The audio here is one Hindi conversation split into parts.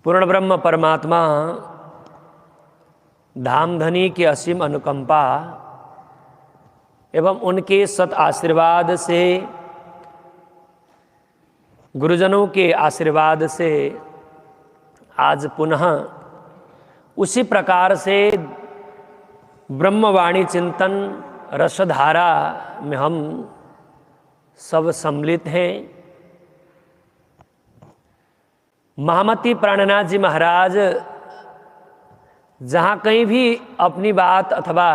पूर्ण ब्रह्म परमात्मा धामधनी की असीम अनुकंपा एवं उनके सत आशीर्वाद से, गुरुजनों के आशीर्वाद से आज पुनः उसी प्रकार से ब्रह्मवाणी चिंतन रसधारा में हम सब सम्मिलित हैं। महामती प्राणनाथ जी महाराज जहाँ कहीं भी अपनी बात अथवा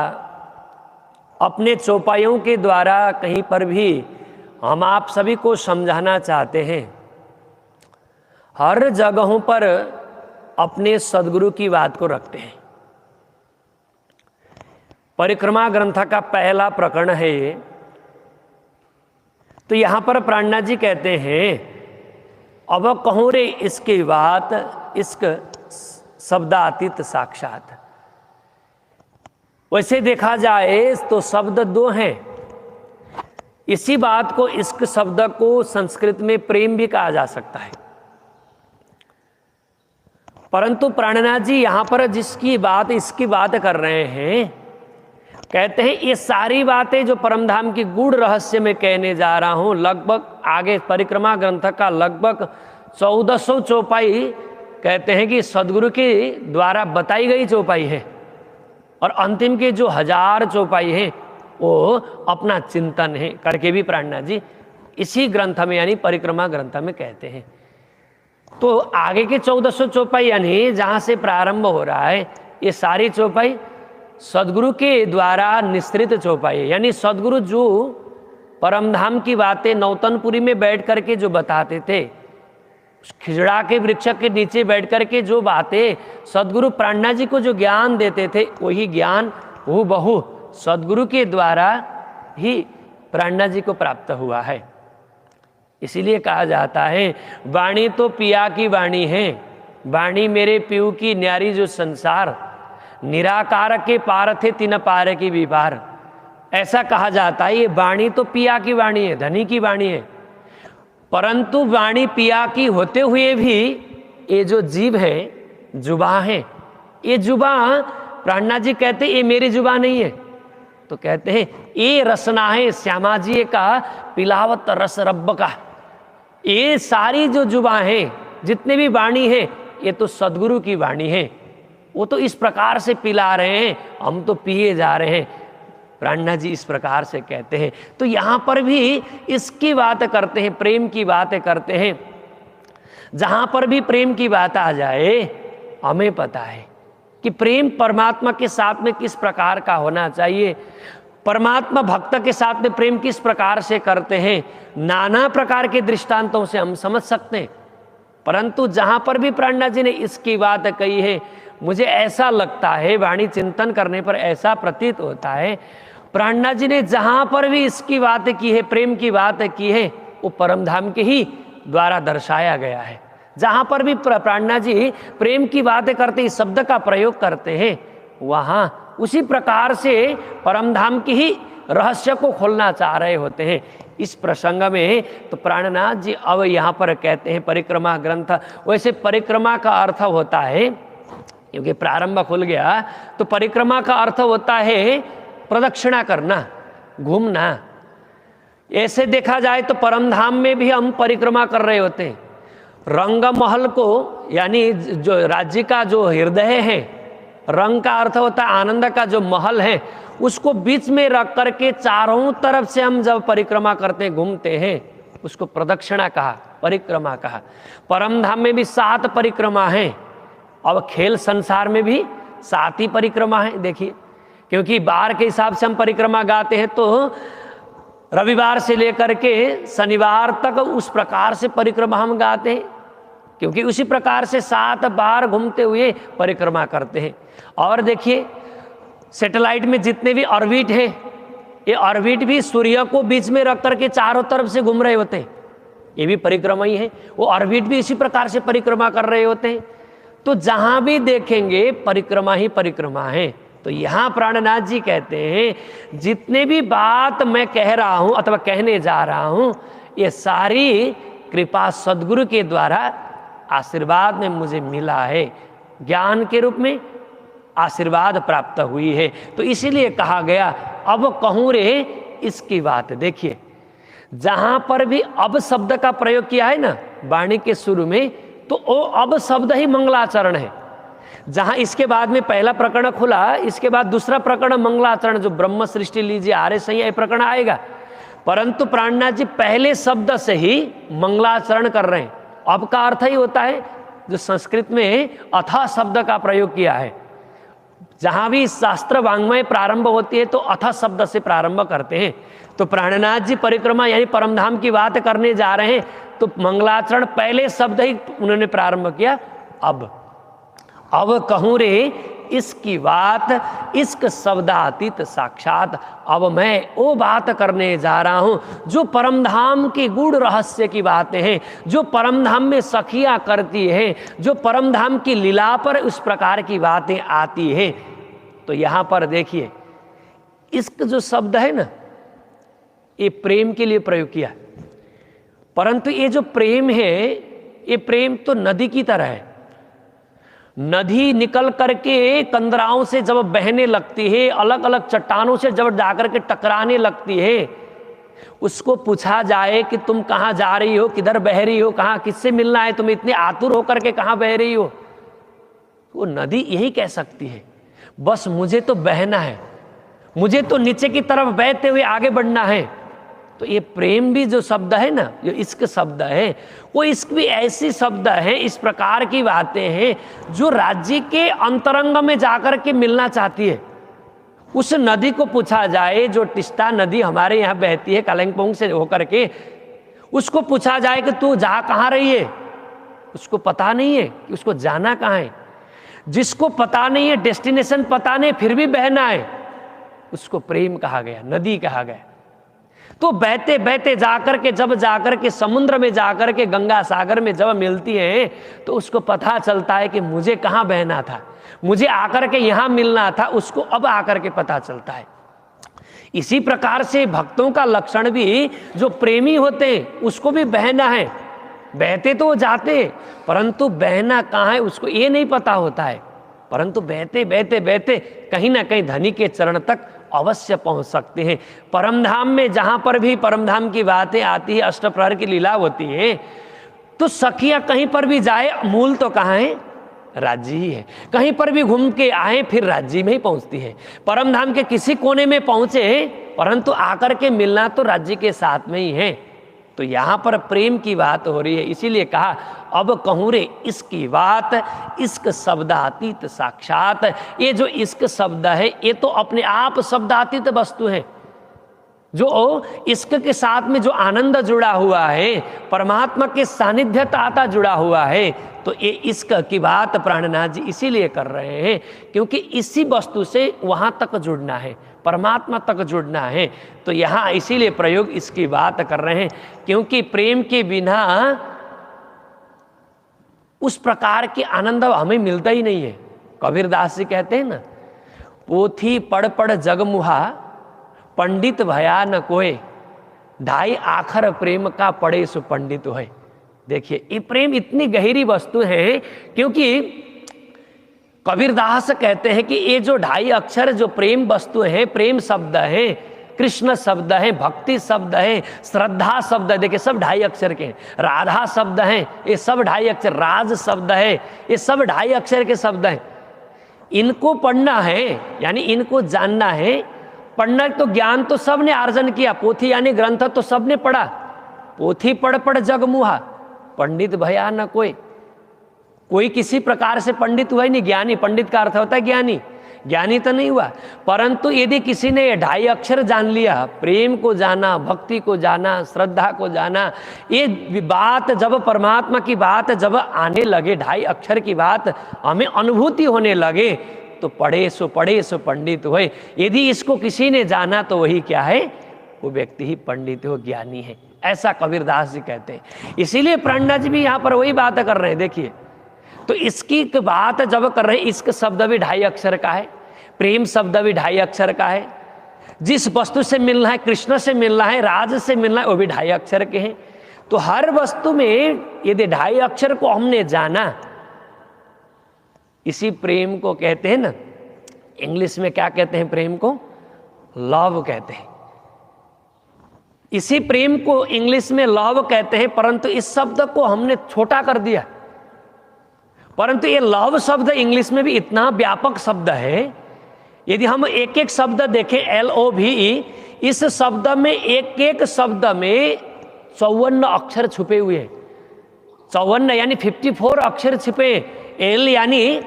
अपने चौपाइयों के द्वारा कहीं पर भी हम आप सभी को समझाना चाहते हैं, हर जगहों पर अपने सद्गुरु की बात को रखते हैं। परिक्रमा ग्रंथ का पहला प्रकरण है ये। तो यहाँ पर प्राणनाथ जी कहते हैं, अब कहूँ रे इसकी बात, इश्क शब्दातीत साक्षात। वैसे देखा जाए तो शब्द दो हैं। इसी बात को, इश्क शब्द को संस्कृत में प्रेम भी कहा जा सकता है, परंतु प्राणनाथ जी यहाँ पर जिसकी बात, इसकी बात कर रहे हैं, कहते हैं ये सारी बातें जो परमधाम की गूढ़ रहस्य में कहने जा रहा हूं, लगभग आगे परिक्रमा ग्रंथ का लगभग 1400 चौपाई कहते हैं कि सदगुरु के द्वारा बताई गई चौपाई है, और अंतिम के जो 1000 चौपाई है वो अपना चिंतन है करके भी प्राणनाथ जी इसी ग्रंथ में यानी परिक्रमा ग्रंथ में कहते हैं। तो आगे के 1400 चौपाई यानी जहाँ से प्रारंभ हो रहा है, ये सारी चौपाई सदगुरु के द्वारा निश्रित चौपाई है। यानी सदगुरु जो परमधाम की बातें नौतनपुरी में बैठ करके जो बताते थे, खिजड़ा के वृक्ष के नीचे बैठ करके जो बातें सदगुरु प्राणनाथ जी को जो ज्ञान देते थे, वही ज्ञान हूबहू सदगुरु के द्वारा ही प्राणनाथ जी को प्राप्त हुआ है। इसीलिए कहा जाता है, वाणी तो पिया की वाणी है, वाणी मेरे पीऊ की न्यारी जो संसार, निराकार के पार थे तीन पार की विपार। ऐसा कहा जाता है, ये वाणी तो पिया की वाणी है, धनी की वाणी है, परंतु वाणी पिया की होते हुए भी ये जो जीव है, जुबा है, ये जुबा प्राणनाथ जी कहते ये मेरी जुबा नहीं है। तो कहते हैं ये रसना है श्यामा जी का पिलावत रस रब्ब का। ये सारी जो जुबा है, जितने भी वाणी है, ये तो सदगुरु की वाणी है। वो तो इस प्रकार से पिला रहे हैं, हम तो पिए जा रहे हैं। प्राणनाथ जी इस प्रकार से कहते हैं। तो यहाँ पर भी इसकी बात करते हैं, प्रेम की बातें करते हैं। जहाँ पर भी प्रेम की बात आ जाए, हमें पता है कि प्रेम परमात्मा के साथ में किस प्रकार का होना चाहिए, परमात्मा भक्त के साथ में प्रेम किस प्रकार से करते हैं, नाना प्रकार के दृष्टांतों से हम समझ सकते हैं। परंतु जहाँ पर भी प्राणनाथ जी ने इसकी बात कही है, मुझे ऐसा लगता है, वाणी चिंतन करने पर ऐसा प्रतीत होता है, प्राणनाथ जी ने जहाँ पर भी इसकी बात की है, प्रेम की बात की है, वो परमधाम के ही द्वारा दर्शाया गया है। जहाँ पर भी प्राणनाथ जी प्रेम की बातें करते, इस शब्द का प्रयोग करते हैं, वहाँ उसी प्रकार से परमधाम की ही रहस्य को खोलना चाह रहे होते हैं। इस प्रसंग में तो प्राणनाथ जी अब यहाँ पर कहते हैं परिक्रमा ग्रंथ। वैसे परिक्रमा का अर्थ होता है, क्योंकि प्रारंभ खुल गया, तो परिक्रमा का अर्थ होता है प्रदक्षिणा करना, घूमना। ऐसे देखा जाए तो परमधाम में भी हम परिक्रमा कर रहे होते हैं। रंग महल को, यानी जो राज्य का जो हृदय है, रंग का अर्थ होता है आनंद का जो महल है, उसको बीच में रख करके चारों तरफ से हम जब परिक्रमा करते हैं, घूमते हैं, उसको प्रदक्षिणा कहा, परिक्रमा कहा। परमधाम में भी 7 परिक्रमा है। अब खेल संसार में भी 7 ही परिक्रमा है। देखिए, क्योंकि बार के हिसाब से हम परिक्रमा गाते हैं, तो रविवार से लेकर के शनिवार तक उस प्रकार से परिक्रमा हम गाते हैं, क्योंकि उसी प्रकार से 7 बार घूमते हुए परिक्रमा करते हैं। और देखिए, सैटेलाइट में जितने भी ऑर्बिट है, ये ऑर्बिट भी सूर्य को बीच में रख करके चारों तरफ से घूम रहे होते हैं, ये भी परिक्रमा ही है। वो ऑर्बिट भी इसी प्रकार से परिक्रमा कर रहे होते हैं। तो जहां भी देखेंगे परिक्रमा ही परिक्रमा है। तो यहाँ प्राणनाथ जी कहते हैं, जितने भी बात मैं कह रहा हूं अथवा कहने जा रहा हूं, ये सारी कृपा सदगुरु के द्वारा आशीर्वाद में मुझे मिला है, ज्ञान के रूप में आशीर्वाद प्राप्त हुई है। तो इसीलिए कहा गया अब कहूँ रे इसकी बात। देखिए जहां पर भी अब शब्द का प्रयोग किया है ना वाणी के शुरू में, तो वो अब शब्द ही मंगलाचरण है। जहां इसके बाद में पहला प्रकरण खुला, इसके बाद दूसरा प्रकरण मंगलाचरण, जो ब्रह्म सृष्टि लीजिए आर्य संहिता ये प्रकरण आएगा, परंतु प्राणनाथ जी पहले शब्द से ही मंगलाचरण कर रहे हैं। अब का अर्थ ही होता है जो संस्कृत में अथा शब्द का प्रयोग किया है। जहां भी शास्त्र वांग्मय प्रारंभ होती है तो अथा शब्द से प्रारंभ करते हैं। तो प्राणनाथ जी परिक्रमा यानी परमधाम की बात करने जा रहे हैं, तो मंगलाचरण पहले शब्द ही उन्होंने प्रारंभ किया। अब कहूँ रे इसकी बात, इश्क शब्दातीत साक्षात। अब मैं वो बात करने जा रहा हूं जो परमधाम के गूढ़ रहस्य की बातें हैं, जो परमधाम में सखियां करती हैं, जो परमधाम की लीला पर उस प्रकार की बातें आती हैं। तो यहां पर देखिए इश्क जो शब्द है ना, ये प्रेम के लिए प्रयोग किया, परंतु ये जो प्रेम है, ये प्रेम तो नदी की तरह है। नदी निकल करके कंदराओं से जब बहने लगती है, अलग अलग चट्टानों से जब जाकर के टकराने लगती है, उसको पूछा जाए कि तुम कहाँ जा रही हो, किधर बह रही हो, कहाँ किससे मिलना है, तुम इतने आतुर होकर के कहाँ बह रही हो, वो नदी यही कह सकती है बस मुझे तो बहना है, मुझे तो नीचे की तरफ बहते हुए आगे बढ़ना है। तो ये प्रेम भी जो शब्द है ना, जो इश्क शब्द है, वो इश्क भी ऐसी शब्द है, इस प्रकार की बातें हैं जो राज्य के अंतरंग में जाकर के मिलना चाहती है। उस नदी को पूछा जाए, जो टिस्टा नदी हमारे यहाँ बहती है कालिंपोंग से होकर के, उसको पूछा जाए कि तू जा कहाँ रही है, उसको पता नहीं है कि उसको जाना कहाँ है। जिसको पता नहीं है, डेस्टिनेशन पता नहीं, फिर भी बहना है, उसको प्रेम कहा गया, नदी कहा गया। तो बहते बहते जाकर के जब जाकर के समुद्र में जाकर के गंगा सागर में जब मिलती है, तो उसको पता चलता है कि मुझे कहाँ बहना था, मुझे आकर के यहाँ मिलना था, उसको अब आकर के पता चलता है। इसी प्रकार से भक्तों का लक्षण भी, जो प्रेमी होते हैं उसको भी बहना है। बहते तो वो जाते, परंतु बहना कहाँ है उसको ये नहीं पता होता है, परंतु बहते बहते बहते कहीं ना कहीं धनी के चरण तक अवश्य पहुंच सकते हैं। परमधाम में जहां पर भी परमधाम की बातें आती है, अष्टप्रहर की लीला होती है, तो सखियां कहीं पर भी जाए, मूल तो कहाँ है, राज्य ही है। कहीं पर भी घूम के आए फिर राज्य में ही पहुंचती है। परमधाम के किसी कोने में पहुंचे, परंतु आकर के मिलना तो राज्य के साथ में ही है। तो यहां पर प्रेम की बात हो रही है, इसीलिए कहा अब कहूँ रे इसकी बात, इश्क शब्दातीत साक्षात। ये जो इश्क शब्द है, ये तो अपने आप शब्दातीत वस्तु है। जो इश्क के साथ में जो आनंद जुड़ा हुआ है, परमात्मा के सानिध्यता जुड़ा हुआ है, तो ये इश्क की बात प्राणनाथ जी इसीलिए कर रहे हैं क्योंकि इसी वस्तु से वहां तक जुड़ना है, परमात्मा तक जुड़ना है। तो यहाँ इसीलिए प्रयोग इसकी बात कर रहे हैं, क्योंकि प्रेम के बिना उस प्रकार के आनंद हमें मिलता ही नहीं है। कबीरदास जी कहते हैं ना, पोथी पढ़ पढ़ जगमुहा, पंडित भया न कोय, ढाई आखर प्रेम का पढ़े सो पंडित होय। देखिए ये प्रेम इतनी गहरी वस्तु है, क्योंकि कबीरदास कहते हैं कि ये जो ढाई अक्षर जो प्रेम वस्तु है, प्रेम शब्द है, कृष्ण शब्द है, भक्ति शब्द है, श्रद्धा शब्द है, देखिए सब ढाई अक्षर के हैं, राधा शब्द है, ये सब ढाई अक्षर, राज शब्द है, ये सब ढाई अक्षर के शब्द हैं। इनको पढ़ना है यानी इनको जानना है। पढ़ना तो ज्ञान तो सबने अर्जन किया, पोथी यानी ग्रंथ तो सबने पढ़ा। पोथी पढ़ पढ़ जगमुहा, पंडित भया न कोई, कोई किसी प्रकार से पंडित हुआ ही नहीं। ज्ञानी, पंडित का अर्थ होता है ज्ञानी, ज्ञानी तो नहीं हुआ। परंतु यदि किसी ने ढाई अक्षर जान लिया, प्रेम को जाना, भक्ति को जाना, श्रद्धा को जाना, ये बात जब परमात्मा की बात जब आने लगे, ढाई अक्षर की बात हमें अनुभूति होने लगे, तो पढ़े सो पंडित होए। यदि इसको किसी ने जाना तो वही क्या है, वो व्यक्ति ही पंडित हो, ज्ञानी है, ऐसा कबीरदास जी कहते हैं। इसीलिए प्राणनाथ जी भी यहाँ पर वही बात कर रहे हैं। देखिए तो इसकी बात जब कर रहे हैं, इश्क शब्द भी ढाई अक्षर का है, प्रेम शब्द भी ढाई अक्षर का है, जिस वस्तु से मिलना है, कृष्ण से मिलना है, राज से मिलना है, वो भी ढाई अक्षर के हैं। तो हर वस्तु में यदि 2.5 अक्षर को हमने जाना, इसी प्रेम को कहते हैं ना, इंग्लिश में क्या कहते हैं प्रेम को? लव कहते हैं। इसी प्रेम को इंग्लिश में लव कहते हैं, परंतु इस शब्द को हमने छोटा कर दिया। परंतु ये लव शब्द इंग्लिश में भी इतना व्यापक शब्द है, यदि हम एक एक शब्द देखें LOV, इस शब्द में एक एक शब्द में 54 अक्षर छुपे हुए हैं। 54 यानी 54 अक्षर छिपे। L यानी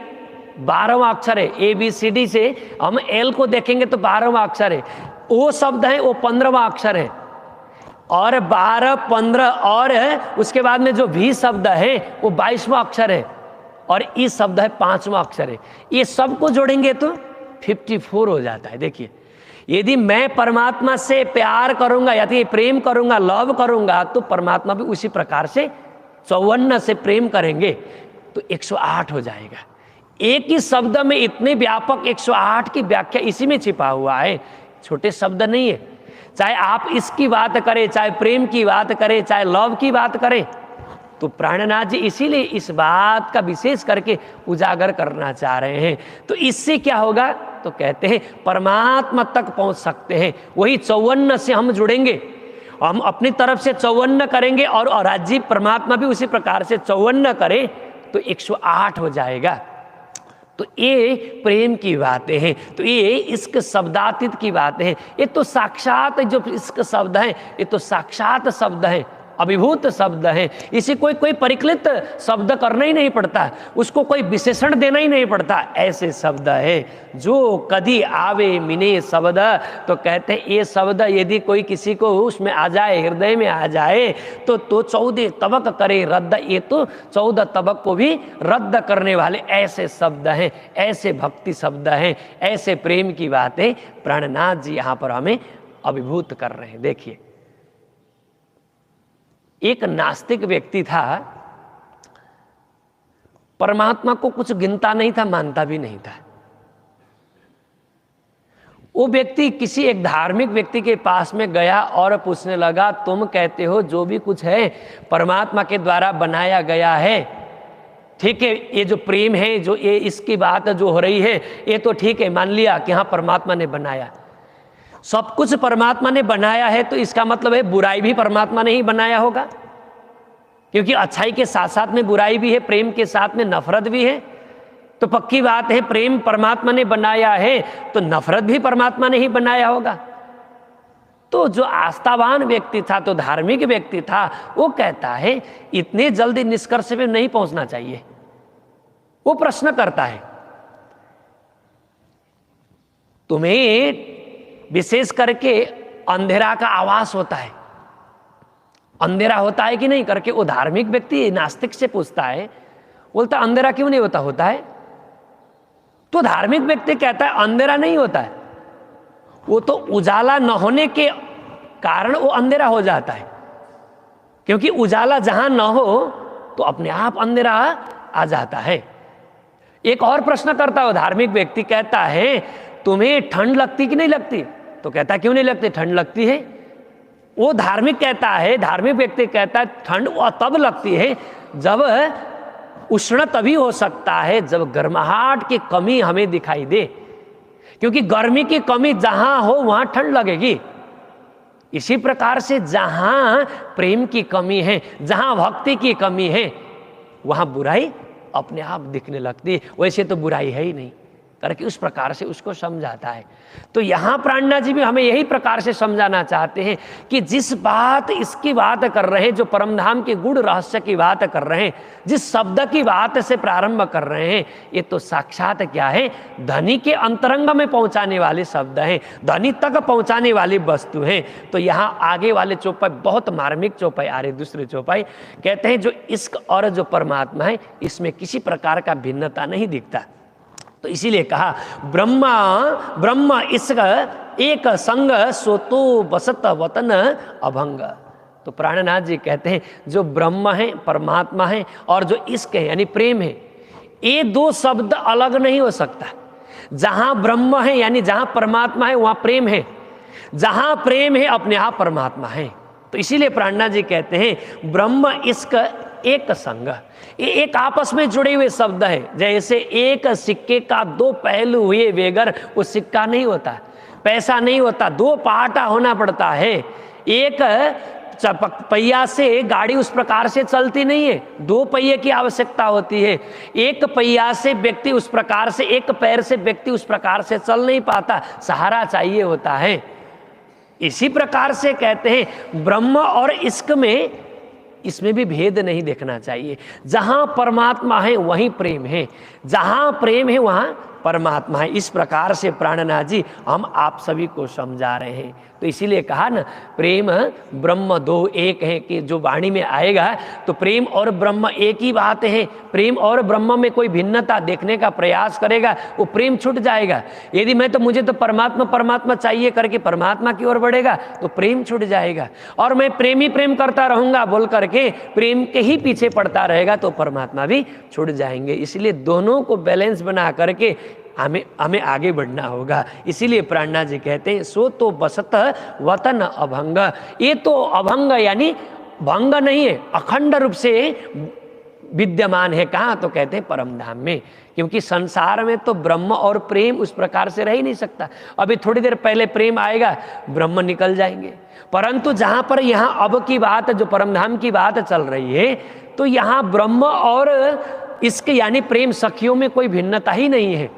12वां अक्षर है। ABCD से हम L को देखेंगे तो 12वां अक्षर है। O शब्द है वो 15वां अक्षर है, और 12, 15 और उसके बाद में जो V शब्द है वो 22वां अक्षर है, और E शब्द है 5वां अक्षर है। ये सब को जोड़ेंगे तो 54 हो जाता है। देखिए, यदि मैं परमात्मा से प्यार करूंगा, यदि प्रेम करूंगा, लव करूंगा, तो परमात्मा भी उसी प्रकार से 54 से प्रेम करेंगे तो 108 हो जाएगा। एक ही शब्द में इतने व्यापक 108 की व्याख्या इसी में छिपा हुआ है, छोटे शब्द नहीं है। चाहे आप इसकी बात करें, चाहे प्रेम की बात करें, चाहे लव की बात करें, तो प्राणनाथ जी इसीलिए इस बात का विशेष करके उजागर करना चाह रहे हैं। तो इससे क्या होगा? तो कहते हैं परमात्मा तक पहुंच सकते हैं। वही 54 से हम जुड़ेंगे, हम अपनी तरफ से 54 करेंगे और राज्य परमात्मा भी उसी प्रकार से 54 करे तो 108 हो जाएगा। तो ये प्रेम की बातें हैं, तो ये इश्क शब्दातीत की बातें हैं। ये तो साक्षात जो इश्क शब्द है, ये तो साक्षात शब्द है, अभिभूत शब्द है। इसे कोई परिकलित शब्द करना ही नहीं पड़ता, उसको कोई विशेषण देना ही नहीं पड़ता। ऐसे शब्द है जो कदी आवे मिने शब्द। तो कहते हैं ये शब्द यदि कोई किसी को उसमें आ जाए, हृदय में आ जाए, तो 14 तबक करे रद्द। ये तो 14 तबक को भी रद्द करने वाले ऐसे शब्द हैं, ऐसे भक्ति शब्द हैं, ऐसे प्रेम की बातें प्राणनाथ जी यहाँ पर हमें अभिभूत कर रहे हैं। देखिए, एक नास्तिक व्यक्ति था, परमात्मा को कुछ गिनता नहीं था, मानता भी नहीं था। वो व्यक्ति किसी एक धार्मिक व्यक्ति के पास में गया और पूछने लगा, तुम कहते हो जो भी कुछ है परमात्मा के द्वारा बनाया गया है, ठीक है, ये जो प्रेम है, जो ये इसकी बात जो हो रही है, ये तो ठीक है, मान लिया कि हाँ परमात्मा ने बनाया, सब कुछ परमात्मा ने बनाया है, तो इसका मतलब है बुराई भी परमात्मा ने ही बनाया होगा, क्योंकि अच्छाई के साथ साथ में बुराई भी है, प्रेम के साथ में नफरत भी है। तो पक्की बात है प्रेम परमात्मा ने बनाया है तो नफरत भी परमात्मा ने ही बनाया होगा। तो जो आस्थावान व्यक्ति था, तो धार्मिक व्यक्ति था, वो कहता है इतने जल्दी निष्कर्ष पे नहीं पहुंचना चाहिए। वो प्रश्न करता है, तुम्हें विशेष करके अंधेरा का आवास होता है, अंधेरा होता है कि नहीं करके वो धार्मिक व्यक्ति नास्तिक से पूछता है, बोलता अंधेरा क्यों नहीं होता? होता है। तो धार्मिक व्यक्ति कहता है अंधेरा नहीं होता है, वो तो उजाला न होने के कारण वो अंधेरा हो जाता है, क्योंकि उजाला जहां न हो तो अपने आप अंधेरा आ जाता है। एक और प्रश्न करता है धार्मिक व्यक्ति, कहता है तुम्हें ठंड लगती कि नहीं लगती? तो कहता क्यों नहीं लगती, ठंड लगती है। वो धार्मिक कहता है, धार्मिक व्यक्ति कहता है ठंड तब लगती है जब उष्ण तभी हो सकता है जब गर्माहट की कमी हमें दिखाई दे, क्योंकि गर्मी की कमी जहां हो वहां ठंड लगेगी। इसी प्रकार से जहां प्रेम की कमी है, जहां भक्ति की कमी है, वहां बुराई अपने आप दिखने लगती है। वैसे तो बुराई है ही नहीं करके उस प्रकार से उसको समझाता है। तो यहाँ प्राणनाथ जी भी हमें यही प्रकार से समझाना चाहते हैं कि जिस बात इसकी बात कर रहे हैं, जो परमधाम के गुण रहस्य की बात कर रहे हैं, जिस शब्द की बात से प्रारंभ कर रहे हैं, ये तो साक्षात क्या है, धनी के अंतरंग में पहुंचाने वाले शब्द हैं, धनी तक पहुंचाने वाली वस्तु हैं। तो यहाँ आगे वाले चौपाई बहुत मार्मिक चौपाई आ रही, दूसरे चौपाई कहते हैं जो इश्क और जो परमात्मा है इसमें किसी प्रकार का भिन्नता नहीं दिखता। तो इसीलिए कहा ब्रह्म इश्क एक संग सोतो बसत वतन अभंग। तो प्राणनाथ जी कहते हैं जो ब्रह्म है, परमात्मा है, और जो इश्क है यानी प्रेम है, ये दो शब्द अलग नहीं हो सकता। जहां ब्रह्म है यानी जहां परमात्मा है वहां प्रेम है, जहां प्रेम है अपने आप परमात्मा है। तो इसीलिए प्राणनाथ जी कहते हैं ब्रह्म इश्क एक संग, ये एक आपस में जुड़े हुए शब्द है। जैसे एक सिक्के का दो पहलू हुए बेगर वो सिक्का नहीं होता, पैसा नहीं होता, दो पाटा होना पड़ता है। एक पहिया से गाड़ी उस प्रकार से चलती नहीं है, दो पहिए की आवश्यकता होती है। एक पहिया से व्यक्ति उस प्रकार से, एक पैर से व्यक्ति उस प्रकार से चल नहीं पाता, सहारा चाहिए होता है। इसी प्रकार से कहते हैं ब्रह्म और इश्क में, इसमें भी भेद नहीं देखना चाहिए। जहां परमात्मा है वहीं प्रेम है, जहां प्रेम है वहां परमात्मा है। इस प्रकार से प्राणनाथ जी हम आप सभी को समझा रहे हैं। तो इसीलिए कहा ना, प्रेम ब्रह्म दो एक है, कि जो वाणी में आएगा तो प्रेम और ब्रह्म एक ही बात है। प्रेम और ब्रह्म में कोई भिन्नता देखने का प्रयास करेगा वो प्रेम छूट जाएगा। यदि मैं तो मुझे तो परमात्मा परमात्मा चाहिए करके परमात्मा की ओर बढ़ेगा तो प्रेम छूट जाएगा। और मैं प्रेम ही प्रेम करता रहूंगा बोल करके प्रेम के ही पीछे पड़ता रहेगा तो परमात्मा भी छूट जाएंगे। इसलिए दोनों को बैलेंस बना करके हमें आगे बढ़ना होगा। इसीलिए प्राणनाथ जी कहते हैं सो तो बसत वतन अभंग, ये तो अभंग यानी भंग नहीं है, अखंड रूप से विद्यमान है। कहाँ? तो कहते हैं परम धाम में, क्योंकि संसार में तो ब्रह्म और प्रेम उस प्रकार से रह ही नहीं सकता। अभी थोड़ी देर पहले प्रेम आएगा, ब्रह्म निकल जाएंगे। परंतु जहां पर यहाँ अब की बात, जो परम धाम की बात चल रही है, तो यहाँ ब्रह्म और इसके यानी प्रेम सखियों में कोई भिन्नता ही नहीं है।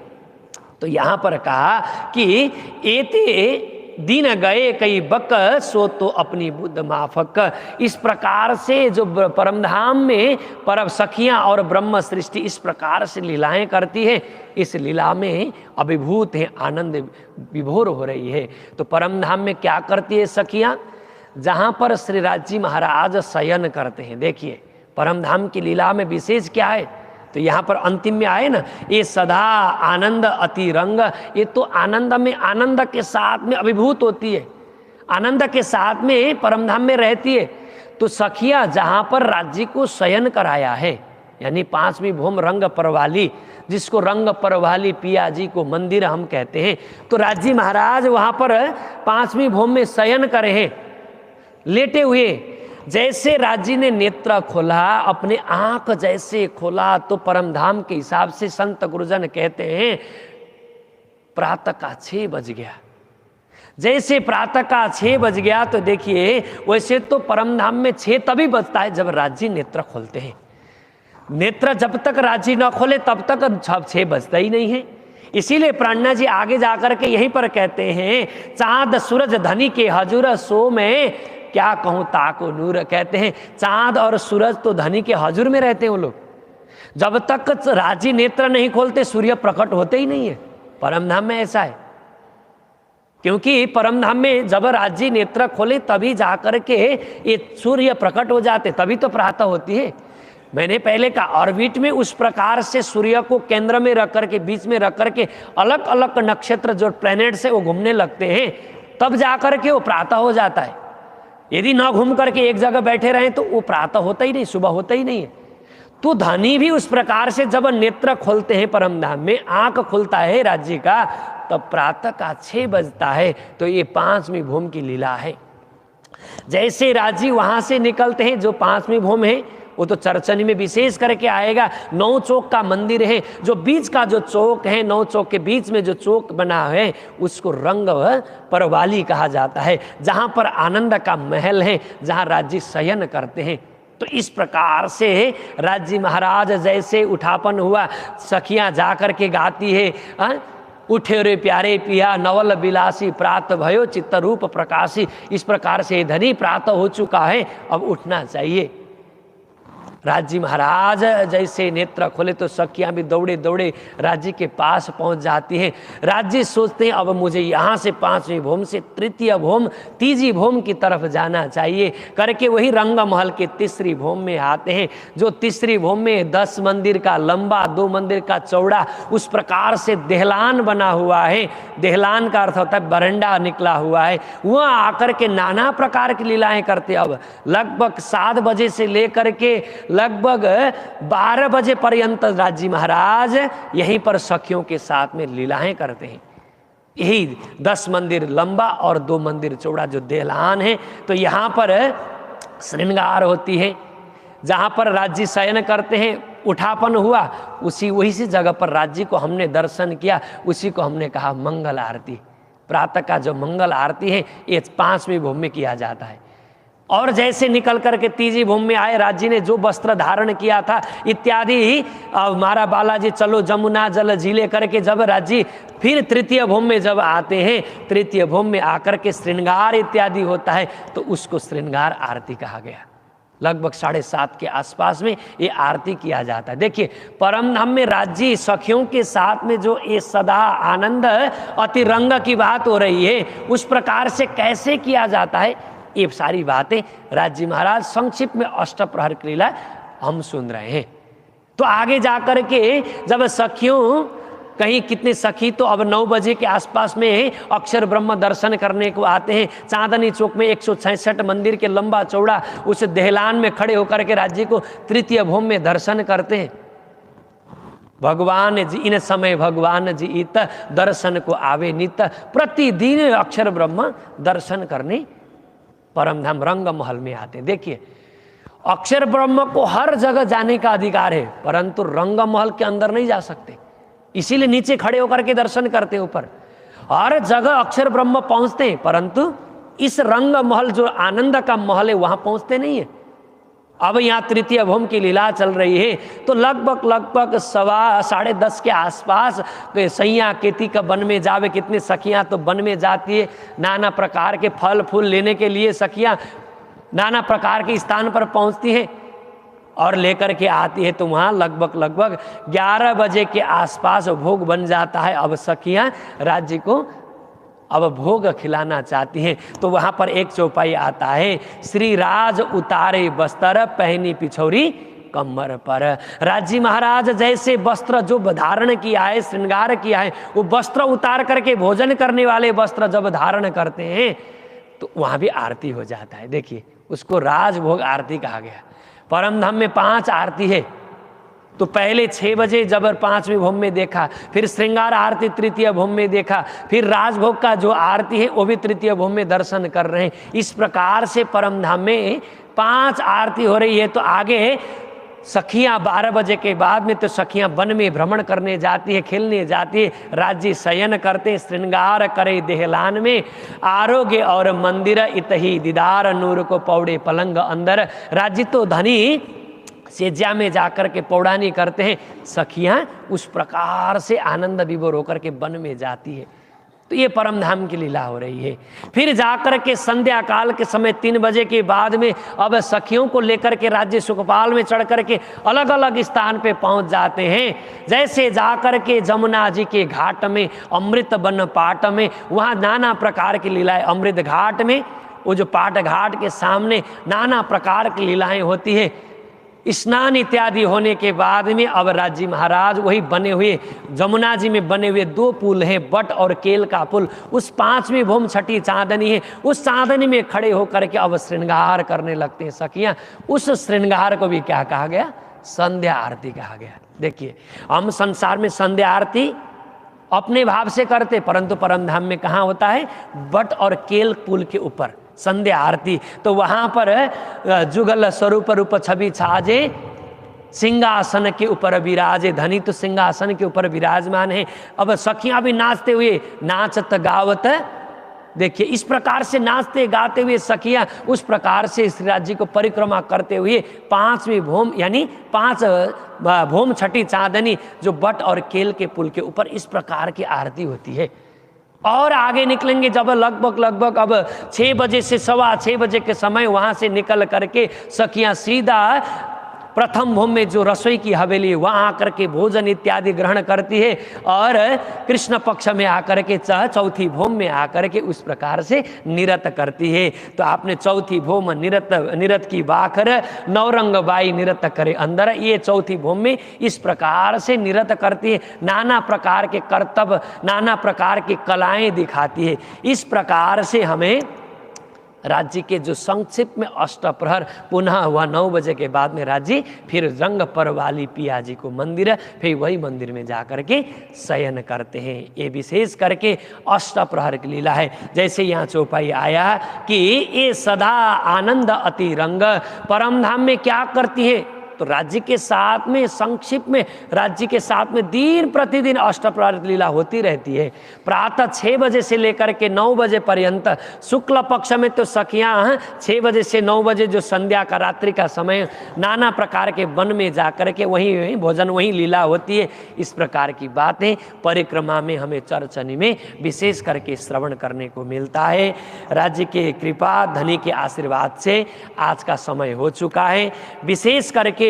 तो यहां पर कहा कि एते दिन गए कई बक सो तो अपनी बुद्ध माफक। इस प्रकार से जो परमधाम में परम सखियां और ब्रह्म सृष्टि इस प्रकार से लीलाएं करती है, इस लीला में अभिभूत है, आनंद विभोर हो रही है। तो परमधाम में क्या करती है सखियां? जहां पर श्री राज जी महाराज शयन करते हैं। देखिए परमधाम की लीला में विशेष क्या है, तो यहाँ पर अंतिम में आए ना, ये सदा आनंद अति रंग, ये तो आनंद में, आनंद के साथ में अभिभूत होती है, आनंद के साथ में परमधाम में रहती है। तो सखिया जहाँ पर राज्य को शयन कराया है, यानी पांचवी भूम रंग परवाली, जिसको रंग परवाली पिया जी को मंदिर हम कहते हैं, तो राज्य महाराज वहाँ पर पांचवी भूम में शयन करे हैं लेटे हुए। जैसे राजी ने नेत्र खोला, अपने आंख जैसे खोला, तो परमधाम के हिसाब से संत गुरुजन कहते हैं प्रातः का 6 बज गया। जैसे प्रातः का 6 बज गया तो देखिए वैसे तो परमधाम में 6 तभी बजता है जब राजी नेत्र खोलते हैं। नेत्र जब तक राजी न खोले तब तक 6 बजता ही नहीं है। इसीलिए प्राणनाथ जी आगे जाकर के यहीं पर कहते हैं चांद सूरज धनी के हजूर सो में क्या कहूं ताको नूर। कहते हैं चांद और सूरज तो धनी के हजूर में रहते हैं वो लोग, जब तक राजी नेत्र नहीं खोलते सूर्य प्रकट होते ही नहीं है। परमधाम में ऐसा है, क्योंकि परमधाम में जब राजी नेत्र खोले तभी जाकर के ये सूर्य प्रकट हो जाते, तभी तो प्रातः होती है। मैंने पहले कहा ऑर्बिट में उस प्रकार से सूर्य को केंद्र में रख करके, बीच में रख करके अलग अलग नक्षत्र जो प्लैनेट्स है वो घूमने लगते हैं, तब जाकर के वो प्रातः हो जाता है। यदि ना घूम करके एक जगह बैठे रहें तो वो प्रातः होता ही नहीं, सुबह होता ही नहीं है। तो धनी भी उस प्रकार से जब नेत्र खोलते हैं परमधाम में, आंख खुलता है राज्य का, तब प्रातः का 6 बजता है। तो ये 5वीं भूम की लीला है। जैसे राज्य वहां से निकलते हैं, जो 5वीं भूम है वो तो चरचनी में विशेष करके आएगा। 9 चौक का मंदिर है, जो बीच का जो चौक है, 9 चौक के बीच में जो चौक बना है उसको रंग परवाली कहा जाता है, जहां पर आनंद का महल है, जहां राज्य शयन करते हैं। तो इस प्रकार से राज्य महाराज जैसे उठापन हुआ, सखियां जाकर के गाती है उठे रे प्यारे पिया नवल बिलासी प्रात भयो चित्त रूप प्रकाशी। इस प्रकार से धनी प्रातः हो चुका है, अब उठना चाहिए। राज्य महाराज जैसे नेत्र खोले तो सखियां भी दौड़े दौड़े राज्य के पास पहुंच जाती हैं। राज्य सोचते हैं अब मुझे यहाँ से 5वीं भूम से तृतीय भूम, तीसरी भूम की तरफ जाना चाहिए करके वही रंग महल के 3री भूम में आते हैं। जो 3री भूम में 10 मंदिर का लंबा, 2 मंदिर का चौड़ा, उस प्रकार से देहलान बना हुआ है। देहलान का अर्थ होता है बरंडा निकला हुआ है। वहाँ आकर के नाना प्रकार की लीलाएं करते। अब लगभग 7 बजे से लेकर के लगभग 12 बजे पर्यंत राज्य महाराज यहीं पर सखियों के साथ में लीलाएं करते हैं। यही 10 मंदिर लंबा और 2 मंदिर चौड़ा जो देहलान है। तो यहाँ पर श्रृंगार होती है। जहाँ पर राज्य शयन करते हैं, उठापन हुआ, वही सी जगह पर राज्य को हमने दर्शन किया, उसी को हमने कहा मंगल आरती। प्रातः का जो मंगल आरती है ये 5वीं भूमि में किया जाता है। और जैसे निकल करके 3वीं भूमि में आए, राज्य ने जो वस्त्र धारण किया था इत्यादि, मारा बालाजी चलो जमुना जल झीले करके जब राज्य फिर 3य भूमि में जब आते हैं, 3य भूमि में आकर के श्रृंगार इत्यादि होता है, तो उसको श्रृंगार आरती कहा गया। लगभग 7:30 के आसपास में ये आरती किया जाता है। देखिए, परम धाम में राज्य सखियों के साथ में जो ये सदा आनंद अति रंग की बात हो रही है, उस प्रकार से कैसे किया जाता है, ये सारी बातें राज्य महाराज संक्षिप्त में अष्टप्रहर की लीला हम सुन रहे हैं। तो आगे जाकर के जब सखियों, कहीं कितने सखी तो अब 9 बजे के आसपास में अक्षर ब्रह्म दर्शन करने को आते हैं। चांदनी चौक में 166 मंदिर के लंबा चौड़ा उस देहलान में खड़े होकर के राज्य को 3य भूमि में दर्शन करते हैं। भगवान जी इन समय भगवान जी इत दर्शन को आवे नित, प्रतिदिन अक्षर ब्रह्म दर्शन करने परमधाम रंग महल में आते हैं। देखिए, अक्षर ब्रह्म को हर जगह जाने का अधिकार है, परंतु रंग महल के अंदर नहीं जा सकते, इसीलिए नीचे खड़े होकर के दर्शन करते। ऊपर हर जगह अक्षर ब्रह्म पहुंचते हैं, परंतु इस रंग महल जो आनंद का महल है वहां पहुंचते नहीं है। अब यहाँ 3य भूमि की लीला चल रही है, तो लगभग 10:15 के आसपास सैया केती का वन में जावे, कितनी सखियां तो वन में जाती है, नाना प्रकार के फल फूल लेने के लिए सखियां नाना प्रकार के स्थान पर पहुंचती हैं और लेकर के आती है। तो वहाँ लगभग 11 बजे के आसपास भोग बन जाता है। अब सखियाँ राज्य को अब भोग खिलाना चाहती हैं, तो वहाँ पर एक चौपाई आता है, श्री राज उतारे बस्तर पहनी पिछौरी कमर पर। राज्य महाराज जैसे वस्त्र जो धारण किया है, श्रृंगार किया है, वो वस्त्र उतार करके भोजन करने वाले वस्त्र जब धारण करते हैं तो वहाँ भी आरती हो जाता है। देखिए, उसको राजभोग आरती कहा गया। परमधाम में 5 आरती है, तो पहले 6 बजे जब 5वीं भूमि में देखा, फिर श्रृंगार आरती 3य भूमि में देखा, फिर राजभोग का जो आरती है वो भी 3य भूमि में दर्शन कर रहे हैं। इस प्रकार से परमधाम में 5 आरती हो रही है। तो आगे सखियां 12 बजे के बाद में तो सखियां वन में भ्रमण करने जाती है, खेलने जाती है, राज्य शयन करते, श्रृंगार करे देहलान में, आरोग्य और मंदिर इतही दीदार नूर को पौड़े पलंग अंदर। राज्य तो धनी सेज्या में जाकर के पौड़ानी करते हैं, सखियां उस प्रकार से आनंद विभोर होकर के वन में जाती है। तो ये परमधाम की लीला हो रही है। फिर जाकर के संध्या काल के समय 3 बजे के बाद में अब सखियों को लेकर के राज्य सुखपाल में चढ़ करके अलग अलग स्थान पे पहुंच जाते हैं। जैसे जाकर के जमुना जी के घाट में, अमृत बन पाट में, वहाँ नाना प्रकार की लीलाएं, अमृत घाट में, वो जो पाट घाट के सामने नाना प्रकार की लीलाएं होती है। स्नान इत्यादि होने के बाद में अब राज्य महाराज वही बने हुए जमुना जी में बने हुए 2 पुल हैं, बट और केल का पुल, उस 5वीं भूमि छठी चांदनी है, उस चांदनी में खड़े होकर के अब श्रृंगार करने लगते हैं सखियां। उस श्रृंगार को भी क्या कहा गया? संध्या आरती कहा गया। देखिए, हम संसार में संध्या आरती अपने भाव से करते, परंतु परमधाम में कहाँ होता है? बट और केल पुल के ऊपर संध्या आरती। तो वहां पर जुगल स्वरूप रूप छवि छाजे, सिंहासन के ऊपर विराजे, धनी तो सिंहासन के ऊपर विराजमान है। अब सखियां भी नाचते हुए, नाचत गावत, देखिए इस प्रकार से नाचते गाते हुए सखियां उस प्रकार से इस राज्य को परिक्रमा करते हुए 5वीं भूमि यानी 5 भूमि छठी चांदनी जो बट और केल के पुल के ऊपर इस प्रकार की आरती होती है। और आगे निकलेंगे जब लगभग अब 6 बजे से 6:15 बजे के समय वहाँ से निकल करके सखियाँ सीधा प्रथम भूमि में जो रसोई की हवेली है वहाँ आकर के भोजन इत्यादि ग्रहण करती है और कृष्ण पक्ष में आकर के चौथी भूमि में आकर के उस प्रकार से निरत करती है। तो आपने चौथी भूमि निरत की बाखर नवरंग बाई निरत करे अंदर, ये चौथी भूमि में इस प्रकार से निरत करती है, नाना प्रकार के कर्तव्य, नाना प्रकार की कलाएं दिखाती है। इस प्रकार से हमें राज्य के जो संक्षिप्त में अष्टप्रहर, पुनः हुआ 9 बजे के बाद में राज्य फिर रंग पर वाली पिया जी को मंदिर है, फिर वही मंदिर में जा करके शयन करते हैं। ये विशेष करके अष्टप्रहर की लीला है। जैसे यहाँ चौपाई आया कि ये सदा आनंद अति रंग, परम धाम में क्या करती है, तो राज्य के साथ में संक्षिप्त में राज्य के साथ में दिन प्रतिदिन अष्टप्रहर लीला होती रहती है। प्रातः 6 बजे से लेकर के 9 बजे पर्यंत, शुक्ल पक्ष में तो सखियां 6 बजे से 9 बजे जो संध्या का रात्रि का समय, नाना प्रकार के वन में जाकर के वहीं भोजन वहीं लीला होती है। इस प्रकार की बातें परिक्रमा में हमें चरचनी में विशेष करके श्रवण करने को मिलता है। राज्य के कृपा धनी के आशीर्वाद से आज का समय हो चुका है। विशेष करके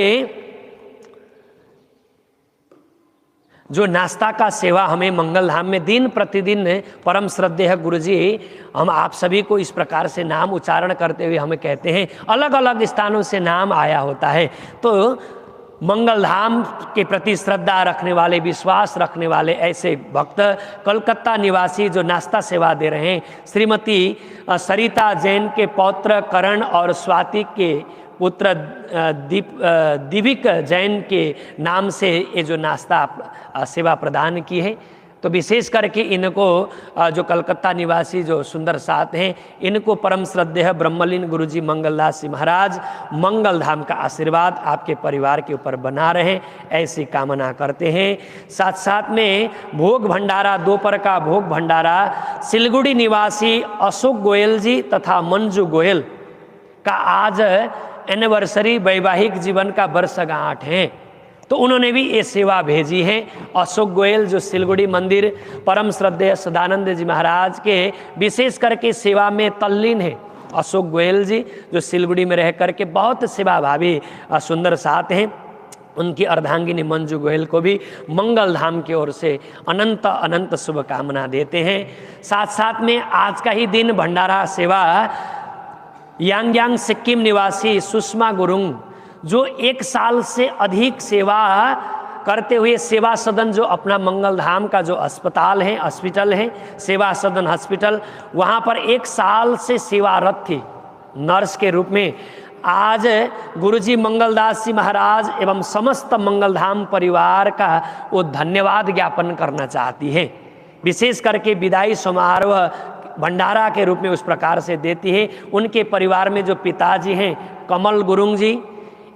जो नाश्ता का सेवा हमें मंगल धाम में दिन प्रतिदिन परम श्रद्धेय गुरुजी हम आप सभी को इस प्रकार से नाम उच्चारण करते हुए हमें कहते हैं, अलग अलग स्थानों से नाम आया होता है। तो मंगल धाम के प्रति श्रद्धा रखने वाले, विश्वास रखने वाले ऐसे भक्त कलकत्ता निवासी जो नाश्ता सेवा दे रहे हैं, श्रीमती सरिता जैन के पौत्र करण और स्वाति के पुत्र दिविक जैन के नाम से ये जो नाश्ता सेवा प्रदान की है। तो विशेष करके इनको जो कलकत्ता निवासी जो सुंदर साथ हैं, इनको परम श्रद्धेय ब्रह्मलीन गुरुजी मंगलदास जी महाराज मंगल धाम का आशीर्वाद आपके परिवार के ऊपर बना रहे, ऐसी कामना करते हैं। साथ साथ में भोग भंडारा, दोपहर का भोग भंडारा सिलगुड़ी निवासी अशोक गोयल जी तथा मंजू गोयल का आज एनिवर्सरी, वैवाहिक जीवन का वर्षगांठ है, तो उन्होंने भी ये सेवा भेजी है। अशोक गोयल जो सिलगुड़ी मंदिर परम श्रद्धेय सदानंद जी महाराज के विशेष करके सेवा में तल्लीन है। अशोक गोयल जी जो सिलगुड़ी में रह करके बहुत सेवा भावी सुंदर साथ हैं, उनकी अर्धांगिनी मंजू गोयल को भी मंगल धाम की ओर से अनंत अनंत शुभकामना देते हैं। साथ साथ में आज का ही दिन भंडारा सेवा यांग्यांग सिक्किम निवासी सुषमा गुरुंग जो 1 साल से अधिक सेवा करते हुए सेवा सदन जो अपना मंगल धाम का जो अस्पताल है, हॉस्पिटल है, सेवा सदन हॉस्पिटल, वहाँ पर 1 साल से सेवारत थी नर्स के रूप में। आज गुरुजी मंगलदास जी महाराज एवं समस्त मंगलधाम परिवार का वो धन्यवाद ज्ञापन करना चाहती है। विशेष करके विदाई समारोह भंडारा के रूप में उस प्रकार से देती है। उनके परिवार में जो पिताजी हैं कमल गुरुंग जी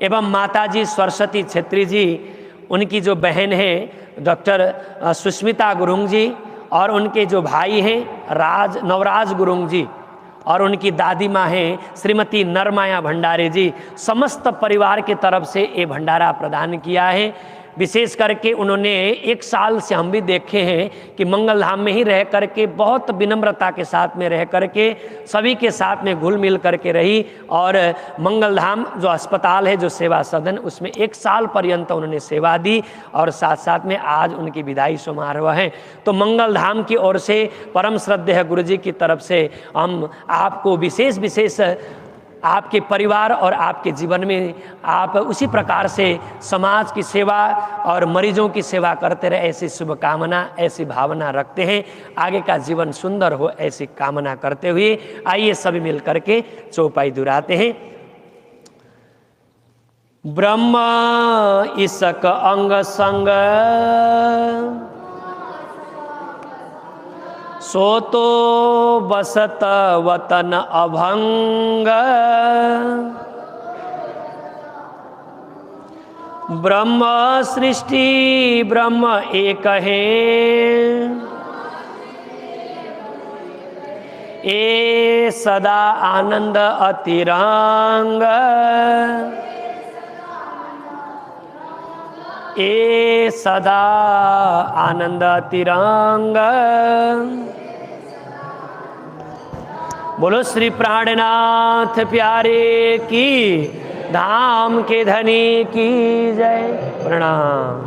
एवं माताजी सरस्वती छेत्री जी, उनकी जो बहन है डॉक्टर सुष्मिता गुरुंग जी, और उनके जो भाई हैं नवराज गुरुंग जी, और उनकी दादी माँ हैं श्रीमती नरमाया भंडारे जी, समस्त परिवार की तरफ से ये भंडारा प्रदान किया है। विशेष करके उन्होंने 1 साल से हम भी देखे हैं कि मंगल धाम में ही रह करके बहुत विनम्रता के साथ में रह करके सभी के साथ में घुल मिल करके रही, और मंगल धाम जो अस्पताल है, जो सेवा सदन, उसमें 1 साल पर्यंत उन्होंने सेवा दी, और साथ साथ में आज उनकी विदाई समारोह है। तो मंगल धाम की ओर से परम श्रद्धेय गुरु जी की तरफ से हम आपको विशेष आपके परिवार और आपके जीवन में आप उसी प्रकार से समाज की सेवा और मरीजों की सेवा करते रहे, ऐसी शुभकामना, ऐसी भावना रखते हैं। आगे का जीवन सुंदर हो, ऐसी कामना करते हुए आइए सभी मिल करके चौपाई दुहराते हैं। ब्रह्म इसक अंग संग सो तो बसत वतन अभंग, ब्रह्म सृष्टि ब्रह्म एक है, ए सदा आनंद अतिरंग, ए सदा आनंद तिरंग। बोलो श्री प्राणनाथ प्यारे की, धाम के धनी की जय। प्रणाम।